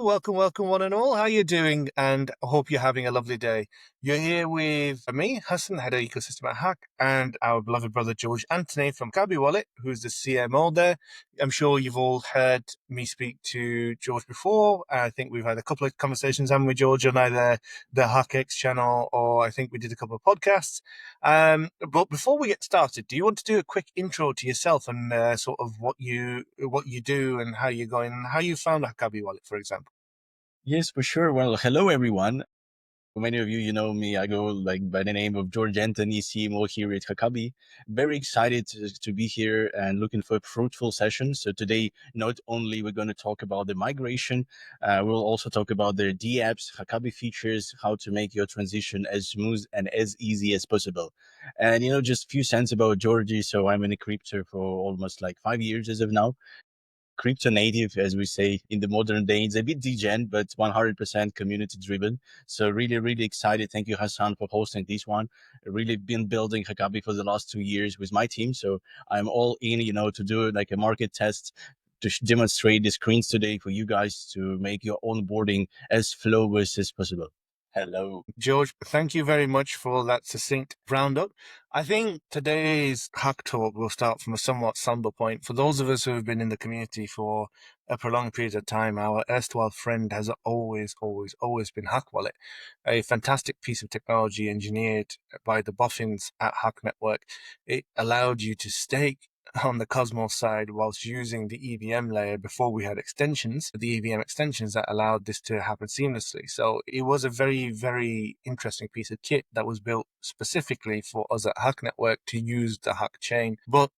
Welcome, welcome, one and all. How you doing? And I hope you're having a lovely day. You're here with me, Hassan, head of ecosystem at HAQQ, and our beloved brother George Anthony from Haqabi Wallet, who's the CMO there. I'm sure you've all heard me speak to George before. I think we've had a couple of conversations, haven't we, George, on either the HackX channel or I think we did a couple of podcasts. But before we get started, do you want to do a quick intro to yourself and sort of what you do and how you're going, and how you found Haqabi Wallet, for example? Yes, for sure. Well, hello everyone. For many of you, you know me. I go by the name of George Anthony, CMO here at Haqabi. Very excited to be here and looking for a fruitful session. So today, not only we're going to talk about the migration, we'll also talk about the D apps, Haqabi features, how to make your transition as smooth and as easy as possible. And just a few cents about Georgie. So I'm in a crypto for almost like 5 years as of now, crypto native, as we say in the modern day. It's a bit degen, but 100% community driven. So really, really excited. Thank you, Hassan, for hosting this one. Really been building Haqabi for the last 2 years with my team. So I'm all in, to do like a market test to demonstrate the screens today for you guys to make your onboarding as flawless as possible. Hello. George, thank you very much for that succinct roundup. I think today's hack talk will start from a somewhat somber point. For those of us who have been in the community for a prolonged period of time, our erstwhile friend has always been HAQQ Wallet, a fantastic piece of technology engineered by the boffins at HAQQ Network. It allowed you to stake on the Cosmos side whilst using the EVM layer before we had extensions, the EVM extensions that allowed this to happen seamlessly. So it was a very, very interesting piece of kit that was built specifically for us at HAQQ Network to use the HAQQ chain. But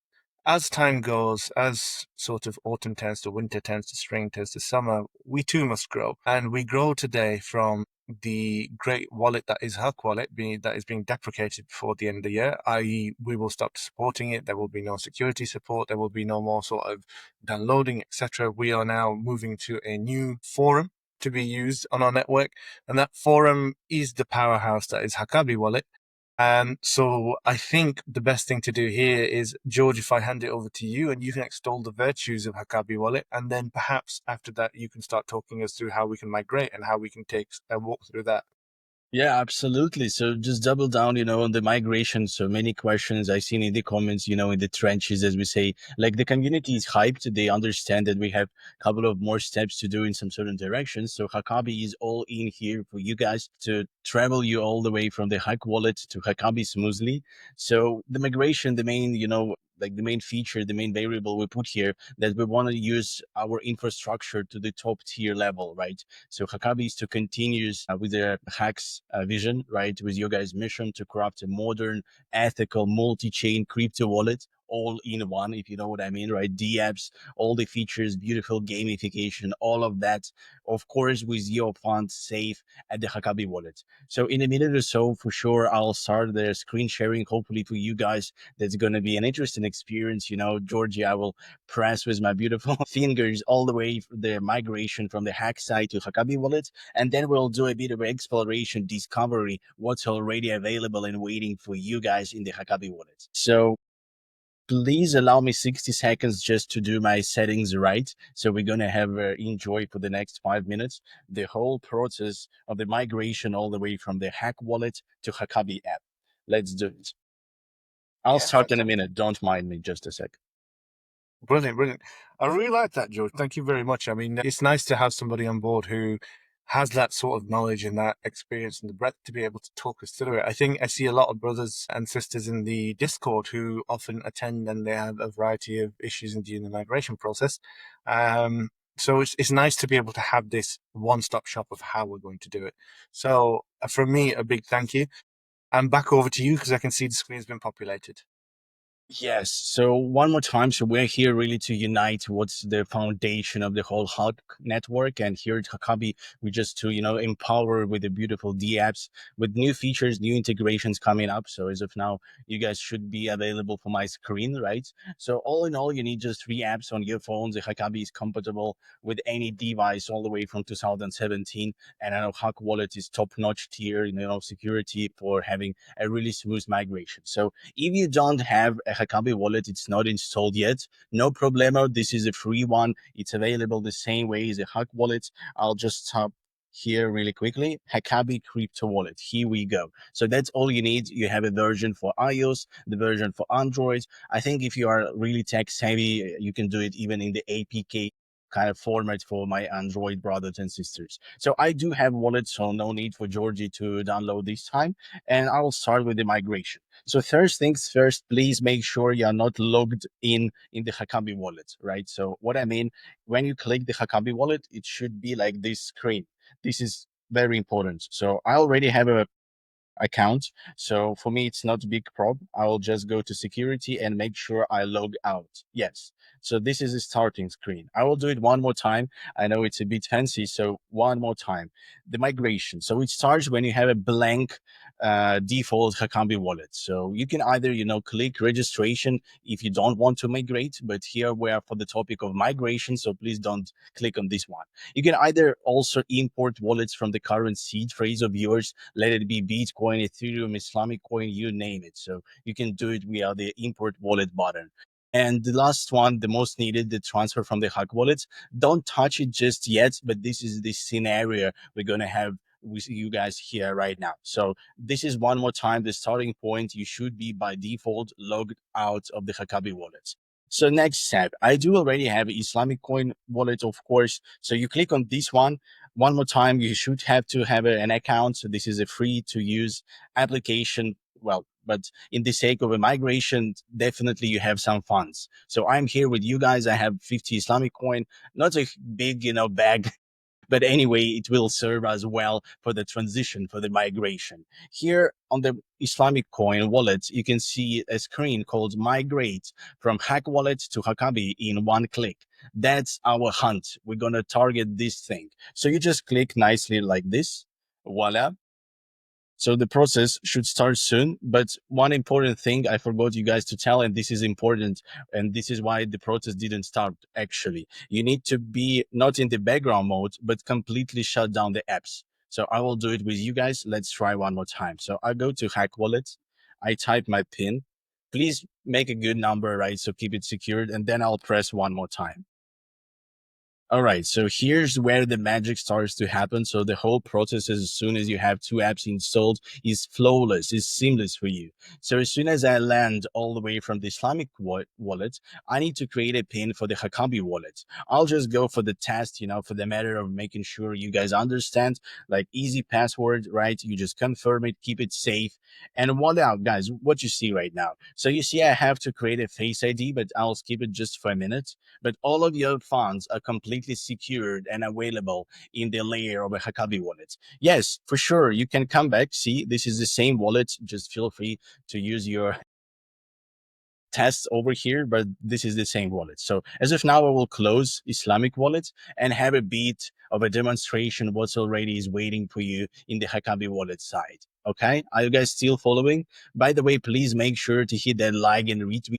as time goes, as sort of autumn turns to winter, turns to spring, turns to summer, we too must grow. And we grow today from the great wallet that is HAQQ Wallet that is being deprecated before the end of the year, i.e. we will stop supporting it. There will be no security support. There will be no more sort of downloading, etc. We are now moving to a new forum to be used on our network. And that forum is the powerhouse that is Haqabi Wallet. So I think the best thing to do here is, George, if I hand it over to you and you can extol the virtues of Haqabi Wallet, and then perhaps after that you can start talking us through how we can migrate and how we can take a walk through that. Yeah, absolutely. So just double down, on the migration. So many questions I've seen in the comments, in the trenches, as we say, like the community is hyped. They understand that we have a couple of more steps to do in some certain directions. So Haqabi is all in here for you guys to travel you all the way from the HAQQ wallet to Haqabi smoothly. So the migration, the main, like the main feature, the main variable we put here, that we want to use our infrastructure to the top tier level, right? So Haqabi is to continue with the hacks vision, right? With your guys' mission to craft a modern, ethical, multi-chain crypto wallet, all in one, if you know what I mean, right? D apps, all the features, beautiful gamification, all of that, of course, with your funds safe at the Haqabi wallet. So in a minute or so, for sure, I'll start the screen sharing, hopefully for you guys. That's going to be an interesting experience. Georgie, I will press with my beautiful fingers all the way the migration from the hack side to Haqabi wallet. And then we'll do a bit of exploration, discovery, what's already available and waiting for you guys in the Haqabi wallet. So please allow me 60 seconds just to do my settings right. So we're going to have enjoy for the next 5 minutes the whole process of the migration all the way from the HAQQ wallet to Haqabi app. Let's do it. I'll Yeah, start in a fantastic. minute. Don't mind me just a sec. Brilliant, brilliant. I really like that, George. Thank you very much. I mean, it's nice to have somebody on board who has that sort of knowledge and that experience and the breadth to be able to talk us through it. I think I see a lot of brothers and sisters in the Discord who often attend and they have a variety of issues during the migration process. So it's nice to be able to have this one-stop shop of how we're going to do it. So from me, a big thank you. And back over to you because I can see the screen's been populated. Yes. So one more time. So we're here really to unite what's the foundation of the whole HAQQ network. And here at Haqabi, we just to, empower with the beautiful D apps with new features, new integrations coming up. So as of now, you guys should be available for my screen, right? So all in all, you need just 3 apps on your phones. The Haqabi is compatible with any device all the way from 2017. And I know HAQQ Wallet is top notch tier, security for having a really smooth migration. So if you don't have a Haqabi wallet, it's not installed yet, no problemo. This is a free one. It's available the same way as a HAQQ wallet. I'll just tap here really quickly. Haqabi crypto wallet. Here we go. So that's all you need. You have a version for iOS, the version for Android. I think if you are really tech savvy, you can do it even in the APK kind of format for my Android brothers and sisters. So I do have wallets, so no need for Georgie to download this time. And I will start with the migration. So first things first, please make sure you are not logged in the Haqabi wallet, right? So what I mean, when you click the Haqabi wallet, it should be like this screen. This is very important. So I already have a account. So for me, it's not a big problem. I will just go to security and make sure I log out. Yes. So this is the starting screen. I will do it one more time. I know it's a bit fancy. So one more time, the migration. So it starts when you have a blank default Haqabi wallet. So you can either, click registration if you don't want to migrate, but here we are for the topic of migration. So please don't click on this one. You can either also import wallets from the current seed phrase of yours, let it be Bitcoin, Ethereum, Islamic coin, you name it. So you can do it via the import wallet button. And the last one, the most needed, the transfer from the HAQQ wallet. Don't touch it just yet, but this is the scenario we're going to have with you guys here right now. So this is one more time the starting point. You should be by default logged out of the Haqabi wallet. So next step, I do already have Islamic coin wallet, of course. So you click on this one more time. You should have to have an account. So this is a free to use application. Well, but in the sake of a migration, definitely you have some funds. So I'm here with you guys. I have 50 Islamic coin, not a big, bag, but anyway, it will serve as well for the transition, for the migration. Here on the Islamic coin wallet, you can see a screen called Migrate from HAQQ Wallet to Haqabi in one click. That's our hunt. We're going to target this thing. So you just click nicely like this. Voila. So the process should start soon. But one important thing I forgot you guys to tell, and this is important, and this is why the process didn't start actually. You need to be not in the background mode, but completely shut down the apps. So I will do it with you guys. Let's try one more time. So I go to HAQQ Wallet. I type my PIN. Please make a good number, right? So keep it secured. And then I'll press one more time. All right, so here's where the magic starts to happen. So the whole process, as soon as you have two apps installed, is flawless, is seamless for you. So as soon as I land all the way from the Islamic wallet, I need to create a pin for the Haqabi wallet. I'll just go for the test, for the matter of making sure you guys understand, like easy password, right? You just confirm it, keep it safe. And voila, guys, what you see right now. So you see I have to create a Face ID, but I'll skip it just for a minute. But all of your funds are completely secured and available in the layer of a Haqabi wallet. Yes, for sure, you can come back. See, this is the same wallet. Just feel free to use your tests over here, but this is the same wallet. So as of now, I will close Islamic wallet and have a bit of a demonstration what's already is waiting for you in the Haqabi wallet side. Okay, are you guys still following? By the way, please make sure to hit that like and retweet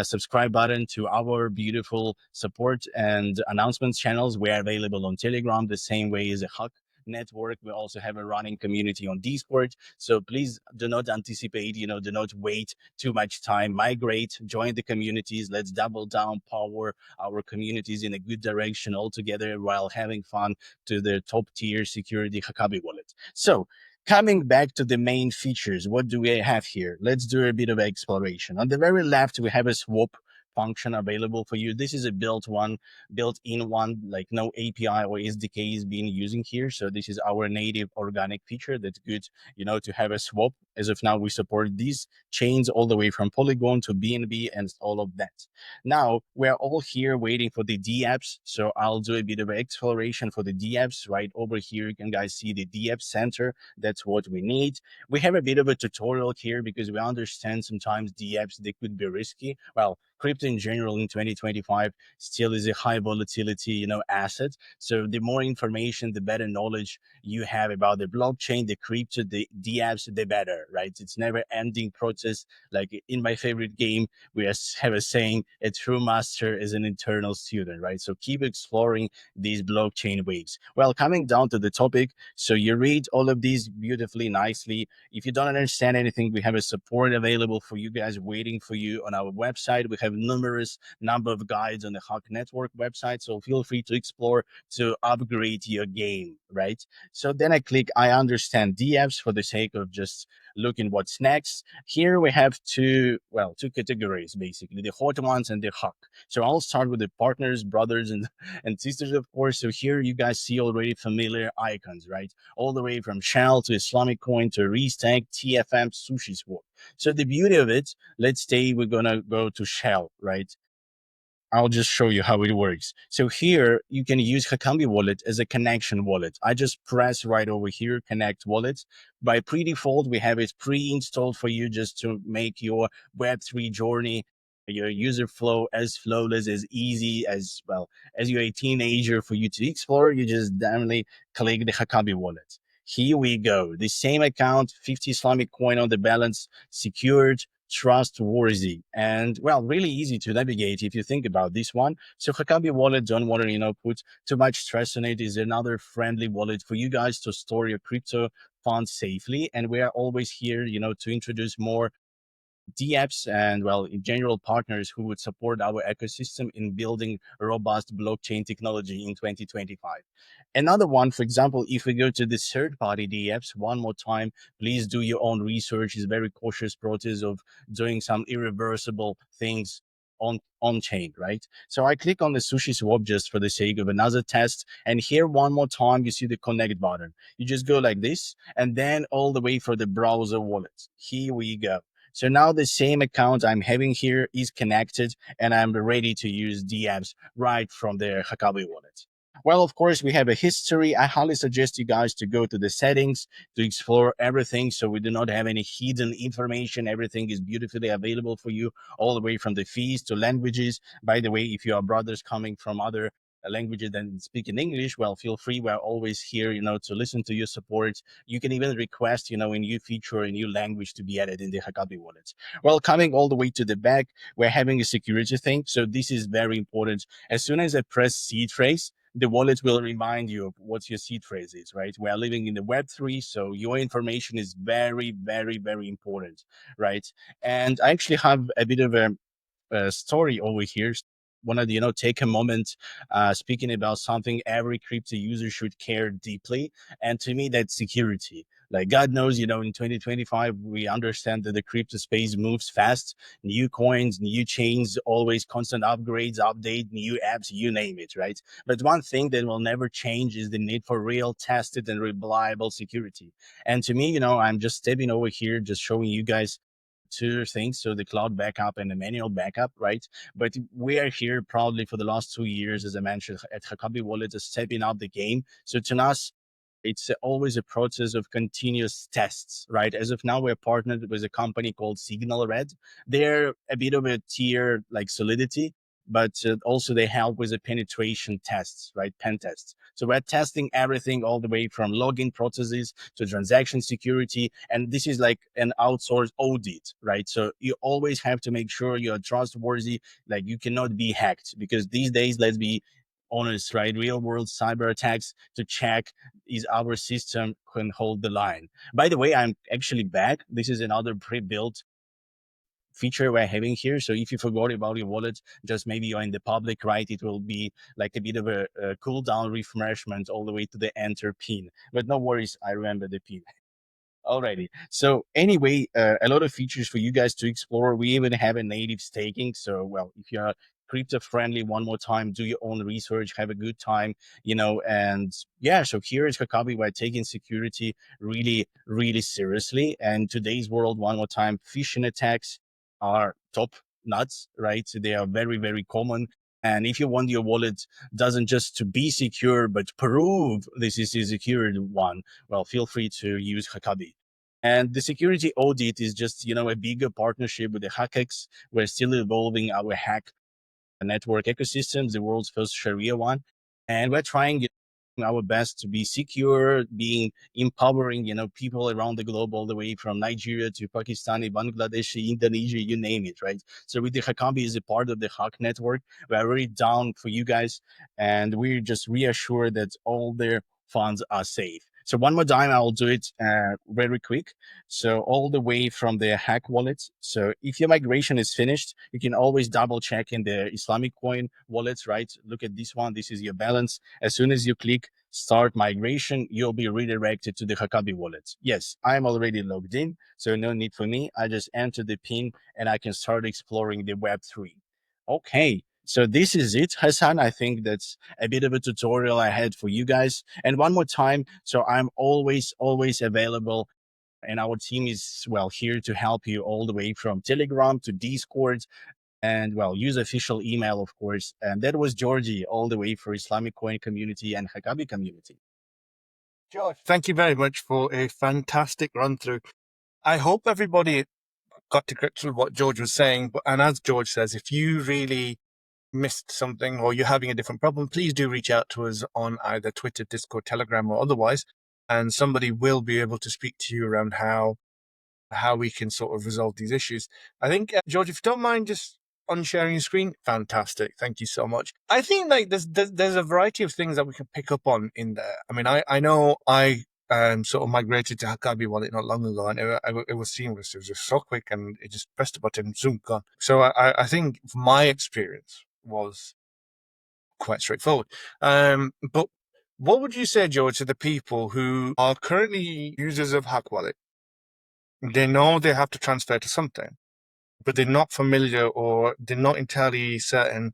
subscribe button to our beautiful support and announcements channels. We are available on Telegram the same way as a HAQQ Network. We also have a running community on Discord. So please do not anticipate, do not wait too much time. Migrate, join the communities. Let's double down, power our communities in a good direction altogether while having fun to the top tier security Haqabi wallet. So coming back to the main features, what do we have here? Let's do a bit of exploration. On the very left, we have a swap function available for you. This is a built-in one, like no API or SDK is being using here. So this is our native organic feature that's good, to have a swap. As of now, we support these chains all the way from Polygon to BNB and all of that. Now, we're all here waiting for the DApps. So I'll do a bit of exploration for the DApps. Right over here, you can guys see the DApp center. That's what we need. We have a bit of a tutorial here because we understand sometimes the apps, they could be risky. Well, crypto in general in 2025 still is a high volatility, asset. So the more information, the better knowledge you have about the blockchain, the crypto, the apps, the better, right? It's never ending process. Like in my favorite game, we have a saying, a true master is an eternal student, right? So keep exploring these blockchain waves. Well, coming down to the topic, so you read all of these beautifully, nicely. If you don't understand anything, we have a support available for you guys waiting for you on our website. We have numerous number of guides on the HAQQ Network website, so feel free to explore to upgrade your game, right? So then I click I understand DFs for the sake of just looking what's next. Here we have two categories basically, the hot ones and the HAQQ. So I'll start with the partners, brothers, and sisters, of course. So here you guys see already familiar icons, right? All the way from Shell to Islamic Coin to Restack, TFM, Sushi Swap. So the beauty of it, let's say we're gonna go to Shell, right? I'll just show you how it works. So here you can use Haqabi Wallet as a connection wallet. I just press right over here, connect wallet. By pre-default, we have it pre-installed for you just to make your Web3 journey, your user flow as flawless, as easy as well as you're a teenager for you to explore. You just definitely click the Haqabi Wallet. Here we go. The same account, 50 Islamic coin on the balance, secured, trustworthy, and well, really easy to navigate if you think about this one. So Haqabi Wallet, don't want to put too much stress on it, is another friendly wallet for you guys to store your crypto funds safely. And we are always here to introduce more DApps and, well, in general, partners who would support our ecosystem in building robust blockchain technology in 2025. Another one, for example, if we go to the third party DApps, one more time, please do your own research. It's a very cautious process of doing some irreversible things on chain, right? So I click on the sushi swap just for the sake of another test. And here, one more time, you see the connect button. You just go like this, and then all the way for the browser wallet. Here we go. So now the same account I'm having here is connected, and I'm ready to use DApps right from the Haqabi wallet. Well, of course, we have a history. I highly suggest you guys to go to the settings to explore everything, so we do not have any hidden information. Everything is beautifully available for you, all the way from the fees to languages. By the way, if you are brothers coming from other languages than speaking English, well, feel free. We're always here, to listen to your support. You can even request, a new feature, a new language to be added in the Haqabi wallet. Well, coming all the way to the back, we're having a security thing. So this is very important. As soon as I press seed phrase, the wallet will remind you of what your seed phrase is, right? We are living in the Web3, so your information is very, very, very important, right? And I actually have a bit of a story over here. Want to take a moment speaking about something every crypto user should care deeply, and to me that's security. Like God knows, in 2025 we understand that the crypto space moves fast. New coins, new chains, always constant upgrades, update, new apps, you name it, right? But one thing that will never change is the need for real, tested, and reliable security. And to me, I'm just stepping over here, just showing you guys two things, so the cloud backup and the manual backup, right? But we are here probably for the last 2 years, as I mentioned, at Haqabi Wallet, is stepping up the game. So to us, it's always a process of continuous tests, right? As of now, we're partnered with a company called Signal Red. They're a bit of a tier like Solidity, but also they help with the penetration tests, right? Pen tests. So we're testing everything all the way from login processes to transaction security. And this is like an outsourced audit, right? So you always have to make sure you're trustworthy, like you cannot be hacked, because these days, let's be honest, right? Real world cyber attacks to check is our system can hold the line. By the way, I'm actually back. This is another pre-built feature we're having here. So if you forgot about your wallet, just maybe you're in the public, right? It will be like a bit of a cool down refreshment all the way to the enter pin. But no worries, I remember the pin. Alrighty. So anyway, a lot of features for you guys to explore. We even have a native staking. So, well, if you're crypto friendly, one more time, do your own research, have a good time, and yeah. So here is Haqabi. We're taking security really, really seriously. And today's world, one more time, phishing attacks are top nuts, right? So they are very, very common. And if you want your wallet doesn't just to be secure, but prove this is a secured one, well, feel free to use Haqabi. And the security audit is just, a bigger partnership with the HAQQs. We're still evolving our hack network ecosystem, the world's first Sharia one. And we're trying our best to be secure, being empowering, people around the globe, all the way from Nigeria to Pakistani, Bangladeshi, Indonesia, you name it, right? So with the Haqabi as a part of the HAQQ network, we're really down for you guys. And we're just reassured that all their funds are safe. So one more time, I'll do it very quick. So all the way from the HAQQ wallet. So if your migration is finished, you can always double check in the Islamic coin wallets, right? Look at this one. This is your balance. As soon as you click start migration, you'll be redirected to the Haqabi wallet. Yes, I'm already logged in, so no need for me. I just enter the pin and I can start exploring the Web3. Okay. So this is it, Hassan. I think that's a bit of a tutorial I had for you guys. And one more time, so I'm always available, and our team is well here to help you all the way from Telegram to Discord, and well, use official email, of course. And that was Georgie, all the way for Islamic Coin community and Haqabi community. George, thank you very much for a fantastic run through. I hope everybody got to grips with what George was saying. But and as George says, if you really missed something or you're having a different problem, please do reach out to us on either Twitter, Discord, Telegram, or otherwise, and somebody will be able to speak to you around how we can sort of resolve these issues. I think, George, if you don't mind just unsharing your screen, fantastic. Thank you so much. I think like there's a variety of things that we can pick up on in there. I mean, I know I sort of migrated to Haqabi Wallet not long ago, and it was seamless. It was just so quick, and it just pressed a button, zoom, gone. So I think my experience was quite straightforward. But what would you say, George, to the people who are currently users of HAQQ Wallet? They know they have to transfer to something, but they're not familiar or they're not entirely certain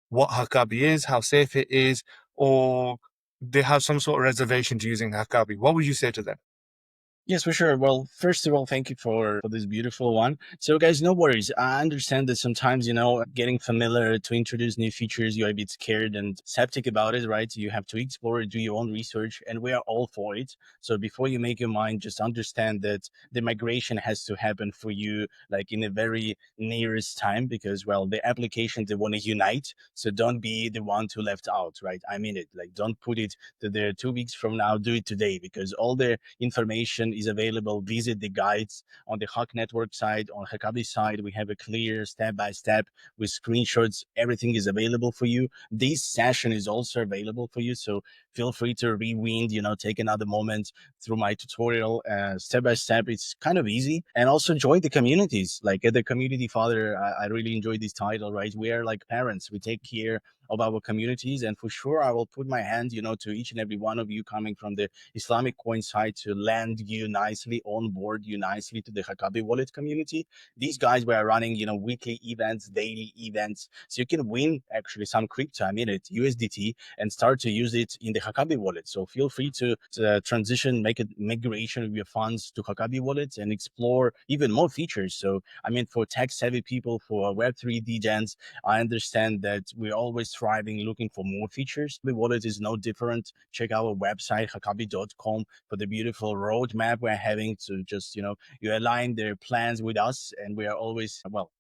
what Haqabi is, how safe it is, or they have some sort of reservation to using Haqabi. What would you say to them? Yes, for sure. Well, first of all, thank you for this beautiful one. So, guys, no worries. I understand that sometimes, getting familiar to introduce new features, you're a bit scared and skeptic about it, right? You have to explore, do your own research, and we are all for it. So, before you make your mind, just understand that the migration has to happen for you, like in a very nearest time, because, well, the application, they want to unite. So, don't be the one to left out, right? I mean it. Like, don't put it to the 2 weeks from now, do it today, because all the information is available. Visit the guides on the HAQQ network side, on Haqabi side. We have a clear step by step with screenshots. Everything is available for you. This session is also available for you. So feel free to rewind, take another moment through my tutorial. Step by step, it's kind of easy. And also join the communities. Like at the community father, I really enjoy this title, right? We are like parents. We take care of our communities. And for sure, I will put my hand, to each and every one of you coming from the Islamic coin side to land you nicely, on board you nicely to the Haqabi wallet community. These guys were running, weekly events, daily events. So you can win actually some crypto, I mean it, USDT, and start to use it in the Haqabi wallet. So feel free to transition, make a migration of your funds to Haqabi wallet and explore even more features. So, I mean, for tech savvy people, for Web3 DGens, I understand that we're always striving, looking for more features. The wallet is no different. Check our website, haqabi.com, for the beautiful roadmap we're having to just, you align their plans with us. And we are always, well,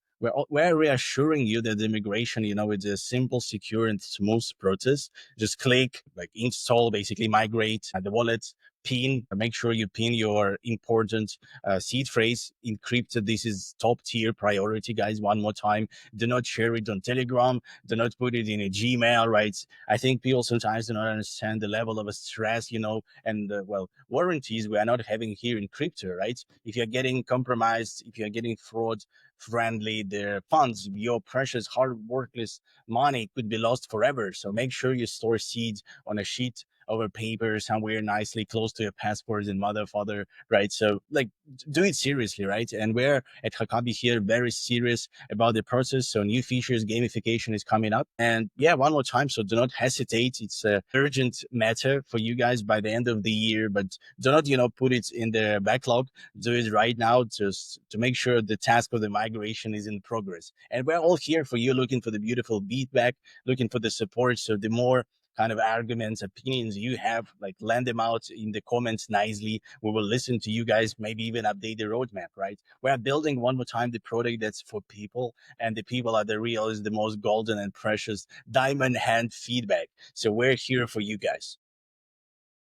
we're reassuring you that the migration, it's a simple, secure, and smooth process. Just click, like install, basically migrate the wallet, pin, make sure you pin your important seed phrase encrypted. This is top tier priority, guys. One more time, do not share it on Telegram, do not put it in a Gmail, right? I think people sometimes do not understand the level of stress, and well, warranties we are not having here in crypto, right? If you're getting compromised, if you're getting fraud friendly, the funds, your precious hard workless money could be lost forever. So make sure you store seeds on a sheet over paper somewhere nicely close to your passports and mother, father, right? So like do it seriously, right? And we're at Haqabi here very serious about the process. So new features, gamification is coming up. And yeah, one more time. So do not hesitate. It's a urgent matter for you guys by the end of the year, but do not, put it in the backlog. Do it right now just to make sure the task of the migration is in progress. And we're all here for you, looking for the beautiful feedback, looking for the support. So the more kind of arguments, opinions you have, like lend them out in the comments nicely. We will listen to you guys, maybe even update the roadmap, right? We are building one more time the product that's for people, and the people are the real, is the most golden and precious diamond hand feedback. So we're here for you guys.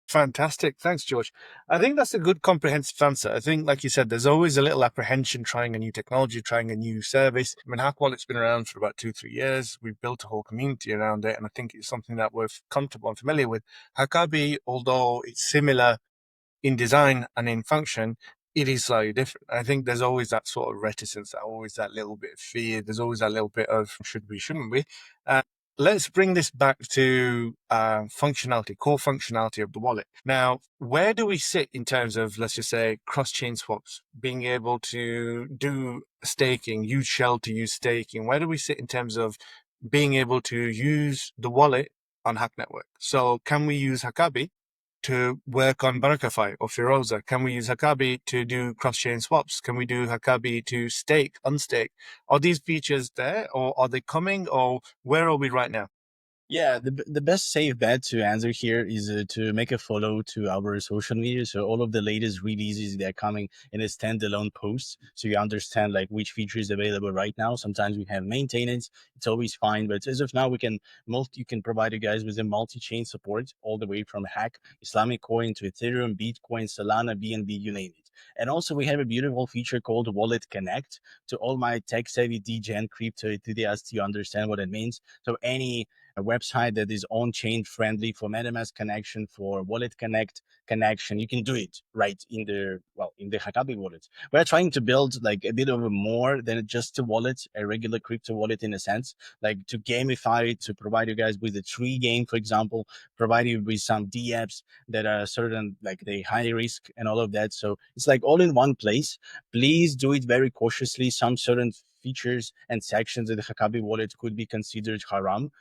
Fantastic. Thanks, George. I think that's a good comprehensive answer. I think, like you said, there's always a little apprehension trying a new technology, trying a new service. I mean, HAQQ Wallet's been around for about 2, 3 years. We've built a whole community around it, and I think it's something that we're comfortable and familiar with. Haqabi, although it's similar in design and in function, it is slightly different. I think there's always that sort of reticence, always that little bit of fear. There's always that little bit of should we, shouldn't we? Uh, let's bring this back to functionality, core functionality of the wallet. Now, where do we sit in terms of, let's just say, cross-chain swaps, being able to do staking, use Shell to use staking? Where do we sit in terms of being able to use the wallet on HAQQ Network? So can we use Haqabi to work on Barakafy or Firoza? Can we use Haqabi to do cross-chain swaps? Can we do Haqabi to stake, unstake? Are these features there, or are they coming, or where are we right now? Yeah, the best safe bet to answer here is to make a follow to our social media. So all of the latest releases, they're coming in a standalone post, so you understand like which feature is available right now. Sometimes we have maintenance; it's always fine, but as of now, we can you can provide you guys with a multi-chain support all the way from Hack, Islamic Coin to Ethereum, Bitcoin, Solana, BNB, you name it. And also we have a beautiful feature called Wallet Connect to all my tech-savvy DGen crypto enthusiasts. You understand what it means. So any a website that is on-chain friendly for MetaMask connection, for Wallet Connect connection, you can do it right in the in the Haqabi wallet. We're trying to build like a bit of a more than just a wallet, a regular crypto wallet in a sense, like to gamify it, to provide you guys with a tree game, for example, provide you with some DApps that are certain like they high risk and all of that. So it's like all in one place. Please do it very cautiously. Some certain features and sections of the Haqabi wallet could be considered haram,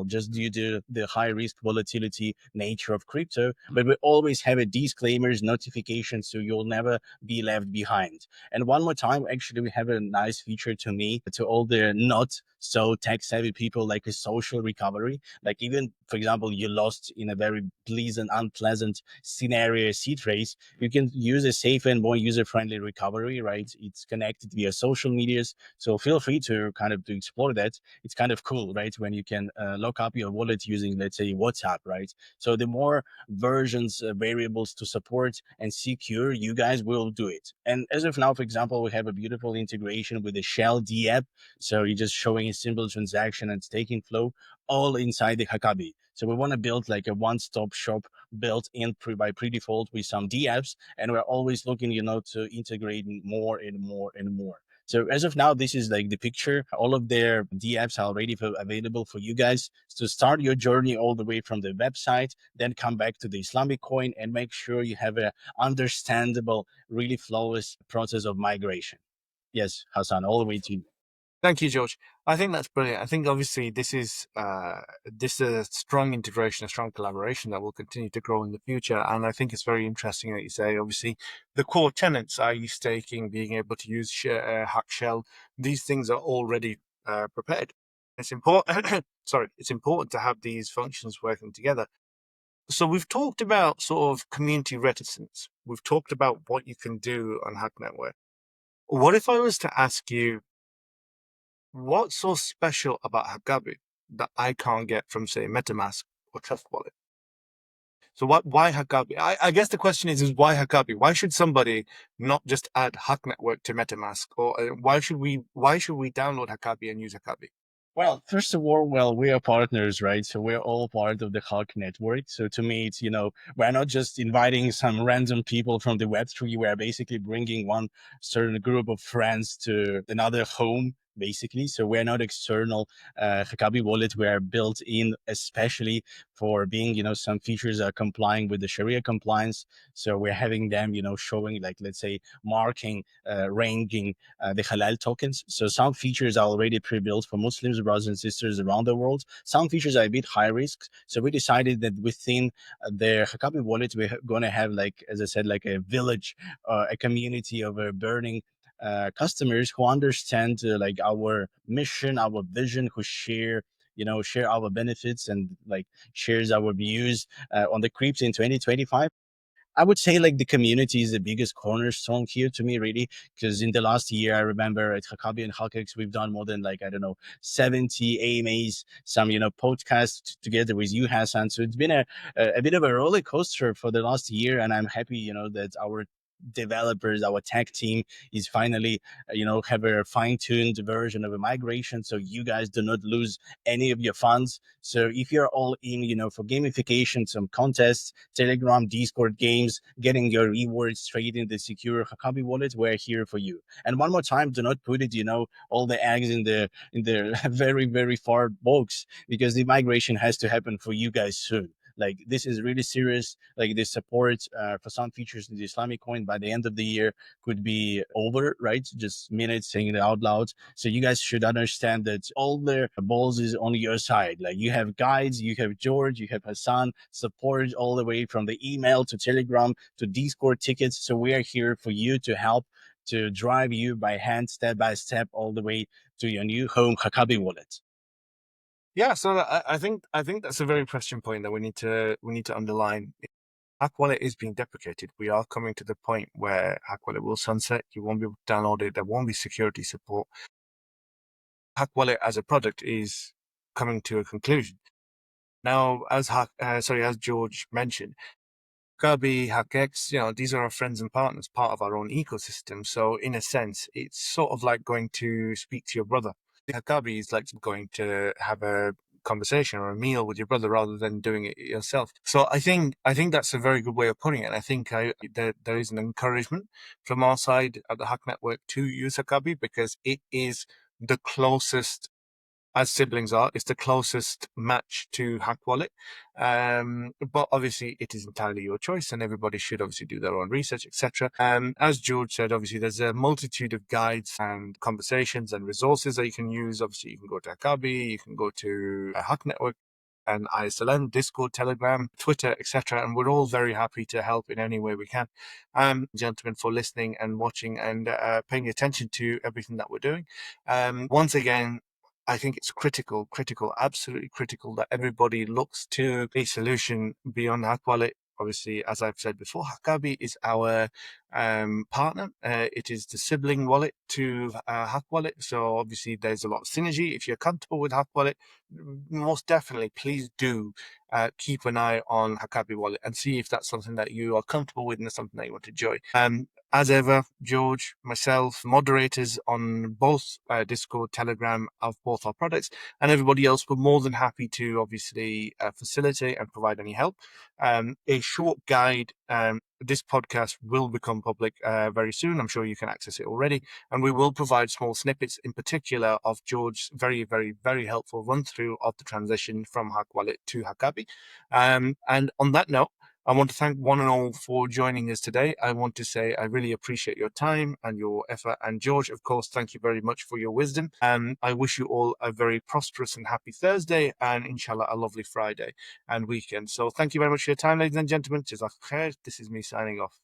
just due to the high risk volatility nature of crypto. But we always have a disclaimers notification, so you'll never be left behind. And one more time, actually, we have a nice feature to me, to all the not so tech savvy people, like a social recovery. Like even, for example, you lost in a very pleasant, unpleasant scenario, seat race, you can use a safe and more user friendly recovery, right? It's connected via social medias. So feel free to kind of to explore that. It's kind of cool, right? When you can lock up your wallet using, let's say, WhatsApp, right? So the more versions, variables to support and secure, you guys will do it. And as of now, for example, we have a beautiful integration with the Shell D app. So you're just showing a simple transaction and staking flow all inside the Haqabi. So we want to build like a one-stop shop built in by pre-default with some D apps, and we're always looking, to integrate more and more and more. So as of now, this is like the picture. All of their DApps are already available for you guys to start your journey all the way from the website, then come back to the Islamic coin and make sure you have a understandable, really flawless process of migration. Yes, Hassan, all the way to you. Thank you, George. I think that's brilliant. I think obviously this is a strong integration, a strong collaboration that will continue to grow in the future. And I think it's very interesting that you say obviously the core tenets, i.e., staking, being able to use hack shell, these things are already prepared. It's important. Sorry, it's important to have these functions working together. So we've talked about sort of community reticence. We've talked about what you can do on Hack Network. What if I was to ask you, what's so special about Haqabi that I can't get from, say, MetaMask or Trust Wallet? So why Haqabi? I guess the question is why Haqabi? Why should somebody not just add Hack Network to MetaMask, or why should we download Haqabi and use Haqabi? Well, first of all, we are partners, right? So we're all part of the HAQQ Network. So to me, it's, we're not just inviting some random people from the Web3. We're basically bringing one certain group of friends to another home, basically. So we're not external. Haqabi Wallet, we are built in especially for being, some features are complying with the Sharia compliance. So we're having them, showing like, let's say, marking, ranking the halal tokens. So some features are already pre-built for Muslims, brothers and sisters around the world. Some features are a bit high risk. So we decided that within the Haqabi wallet, we're going to have, like, as I said, like a village, a community of burning customers who understand like our mission, our vision, who share share our benefits and like shares our views on the crypto in 2025. I would say like the community is the biggest cornerstone here to me, really, because in the last year, I remember at Haqabi and HAQQ, we've done more than like, I don't know, 70 AMAs, some, podcasts together with you, Hassan. So it's been a bit of a roller coaster for the last year. And I'm happy, that our developers, our tech team is finally, have a fine-tuned version of a migration. So you guys do not lose any of your funds. So if you're all in, for gamification, some contests, Telegram, Discord games, getting your rewards straight in the secure Haqabi wallet, we're here for you. And one more time, do not put it, all the eggs in the very, very far box, because the migration has to happen for you guys soon. Like this is really serious. Like the support for some features in the Islamic coin by the end of the year could be over, right? Just minutes saying it out loud. So you guys should understand that all the balls is on your side. Like you have guides, you have George, you have Hassan, support all the way from the email to Telegram to Discord tickets. So we are here for you to help to drive you by hand, step by step, all the way to your new home, Haqabi Wallet. Yeah, so I think that's a very question point that we need to underline. HAQQ Wallet is being deprecated. We are coming to the point where HAQQ Wallet will sunset. You won't be able to download it. There won't be security support. HAQQ Wallet as a product is coming to a conclusion. Now, as George mentioned, Haqabi, HackX, these are our friends and partners, part of our own ecosystem. So in a sense, it's sort of like going to speak to your brother. Haqabi is like going to have a conversation or a meal with your brother rather than doing it yourself. So I think that's a very good way of putting it. And I think there is an encouragement from our side at the HAQQ Network to use Haqabi because it is the closest, as siblings are, it's the closest match to HAQQ Wallet. But obviously, it is entirely your choice, and everybody should obviously do their own research, etc. As George said, obviously, there's a multitude of guides and conversations and resources that you can use. Obviously, you can go to Haqabi, you can go to HAQQ Network and ISLN, Discord, Telegram, Twitter, etc. And we're all very happy to help in any way we can. Gentlemen, for listening and watching and paying attention to everything that we're doing. Once again, I think it's critical, absolutely critical that everybody looks to a solution beyond HAQQ Wallet. Obviously, as I've said before, Haqabi is our partner. It is the sibling wallet to HAQQ Wallet. So obviously, there's a lot of synergy. If you're comfortable with HAQQ Wallet, most definitely, please do keep an eye on Haqabi Wallet and see if that's something that you are comfortable with and something that you want to enjoy. As ever, George, myself, moderators on both Discord, Telegram of both our products, and everybody else, we're more than happy to obviously facilitate and provide any help. A short guide. This podcast will become public very soon. I'm sure you can access it already. And we will provide small snippets in particular of George's very, very, very helpful run through of the transition from HAQQ Wallet to Haqabi. And on that note, I want to thank one and all for joining us today. I want to say I really appreciate your time and your effort. And George, of course, thank you very much for your wisdom. I wish you all a very prosperous and happy Thursday and inshallah a lovely Friday and weekend. So thank you very much for your time, ladies and gentlemen. Jazakallah khair. This is me signing off.